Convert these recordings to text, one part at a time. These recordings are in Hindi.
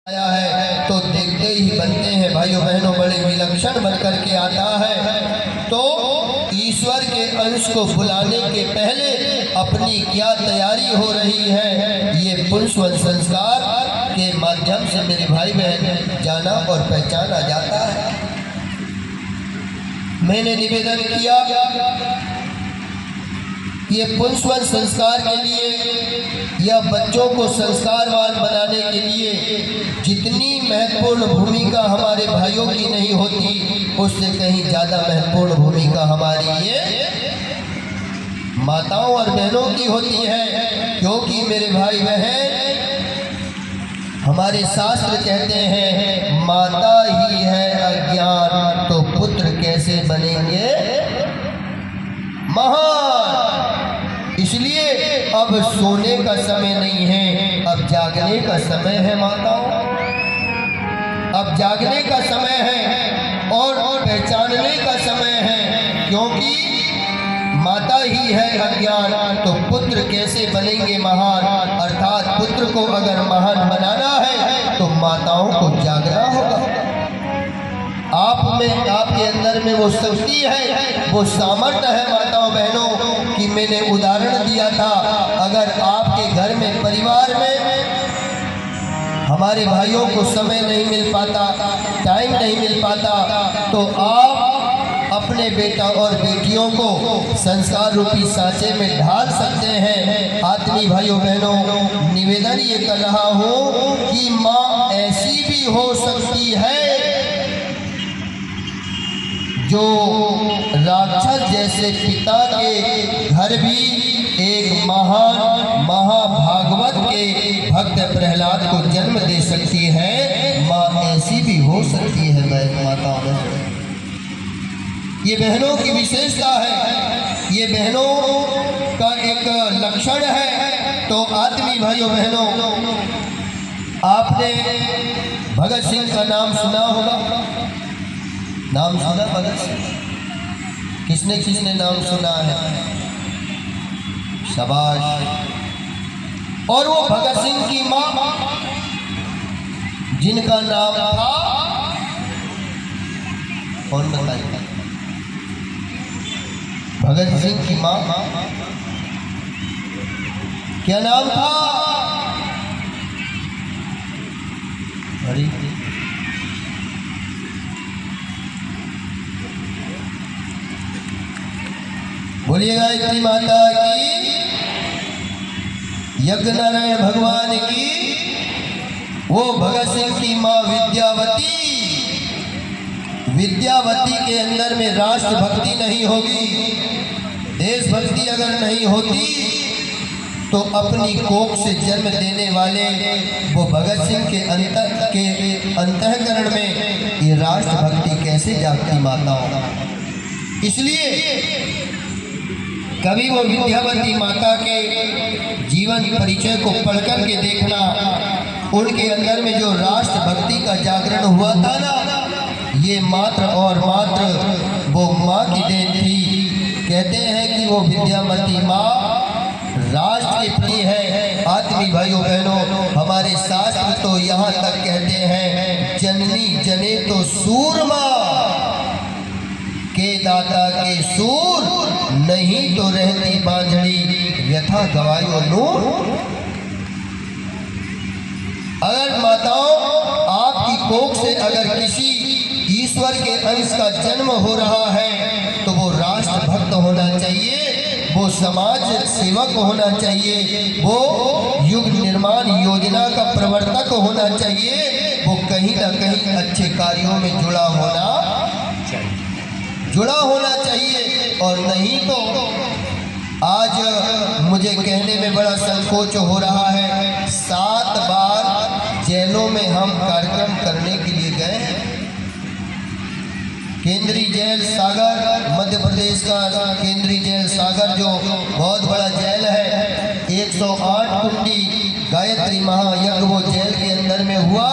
आया है तो देखते ही बनते हैं भाइयों बहनों, बड़े विलक्षण बनकर के आता है। तो ईश्वर के अंश को बुलाने के पहले अपनी क्या तैयारी हो रही है, ये पुंसवन संस्कार के माध्यम से मेरे भाई बहन जाना और पहचाना जाता है। मैंने निवेदन किया ये पुंसवन संस्कार के लिए या बच्चों को संस्कारवान बनाने के लिए जितनी महत्वपूर्ण भूमिका हमारे भाइयों की नहीं होती, उससे कहीं ज़्यादा महत्वपूर्ण भूमिका हमारी ये माताओं और बहनों की होती है। क्योंकि मेरे भाई बहन, हमारे शास्त्र कहते हैं माता ही है अज्ञान, तो पुत्र कैसे बनेंगे महान। इसलिए अब सोने का समय नहीं है, अब जागने का समय है माताओं, अब जागने का समय है और पहचानने का समय है। क्योंकि माता ही है अज्ञान, तो पुत्र कैसे बनेंगे महान। अर्थात पुत्र को अगर महान बनाना है तो माताओं को जागना होगा। आप में, आपके अंदर में वो शक्ति है, वो सामर्थ्य है माताओं बहनों कि मैंने उदाहरण दिया था। अगर आपके घर में, परिवार में हमारे भाइयों को समय नहीं मिल पाता, टाइम नहीं मिल पाता, तो आप अपने बेटा और बेटियों को संस्कार रूपी सांचे में ढाल सकते हैं। आत्मीय भाइयों बहनों, निवेदन ये कर रहा हूँ कि माँ ऐसी भी हो सकती है जो राक्षस जैसे पिता के घर भी एक महान महाभागवत के भक्त प्रहलाद को जन्म दे सकती है। माँ ऐसी भी हो सकती है माता बहन। ये बहनों की विशेषता है, ये बहनों का एक लक्षण है। तो आत्मीय भाइयों बहनों, आपने भगत सिंह का नाम सुना होगा, नाम सुना भगत सिंह? किसने किसने नाम सुना है? शाबाश। और वो भगत सिंह की मां जिनका नाम था, कौन बताएगा? भगत सिंह की मां क्या नाम था? अरे बोलिएगा इतनी माता की, यज्ञ नारायण भगवान की। वो भगत सिंह की माँ विद्यावती, विद्यावती के अंदर में राष्ट्रभक्ति नहीं होगी, देशभक्ति अगर नहीं होती, तो अपनी कोख से जन्म देने वाले वो भगत सिंह के अंतःकरण में ये राष्ट्रभक्ति कैसे जागती माताओं। इसलिए कभी वो विद्यावती माता के जीवन परिचय को पढ़कर के देखना, उनके अंदर में जो राष्ट्रभक्ति का जागरण हुआ था ना, ये मात्र और मात्र वो माँ की देन थी। कहते हैं कि वो विद्यावती माँ राष्ट्र के प्रिय है। आत्मीय भाइयों बहनों, हमारे शास्त्र तो यहाँ तक कहते हैं जननी जने तो सूरमा के दाता के सूर, नहीं तो रहती बांझड़ी व्यथा गवायो नूर। अगर माताओं आपकी कोख से अगर किसी ईश्वर के अंश का जन्म हो रहा है, तो वो राष्ट्रभक्त होना चाहिए, वो समाज सेवक होना चाहिए, वो युग निर्माण योजना का प्रवर्तक होना चाहिए, वो कहीं ना कहीं अच्छे कार्यों में जुड़ा होना चाहिए। और नहीं तो आज मुझे कहने में बड़ा संकोच हो रहा है, 7 बार जेलों में हम कार्यक्रम करने के लिए गए हैं। केंद्रीय जेल सागर, मध्य प्रदेश का केंद्रीय जेल सागर जो बहुत बड़ा जेल है, 108 कुंडी गायत्री महायज्ञ वो जेल के अंदर में हुआ।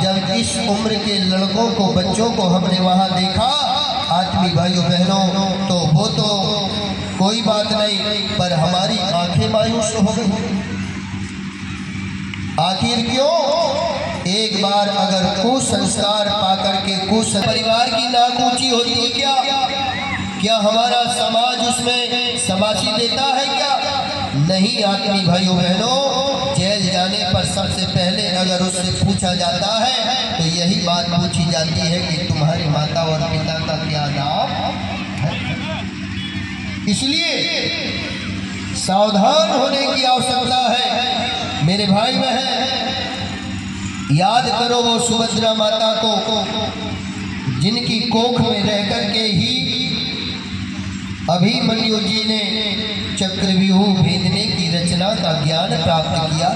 जब इस उम्र के लड़कों को, बच्चों को हमने वहाँ देखा, आत्मीय भाइयों बहनों, तो वो तो कोई बात नहीं, पर हमारी आंखें मायूस हो गई। आखिर क्यों? एक बार अगर कुसंस्कार पाकर के परिवार की नाक ऊंची होती है क्या हमारा समाज उसमें शाबाशी देता है क्या? नहीं आदमी भाइयों बहनों, जेल जाने पर सबसे पहले अगर उससे पूछा जाता है तो यही बात पूछी जाती है कि तुम्हारी माता और पिता का क्या नाम है। इसलिए सावधान होने की आवश्यकता है मेरे भाई बहन। याद करो वो सुभद्रा माता को जिनकी कोख में रह कर के ही अभिमन्यु जी ने चक्रव्यूह भेदने की रचना का ज्ञान प्राप्त किया।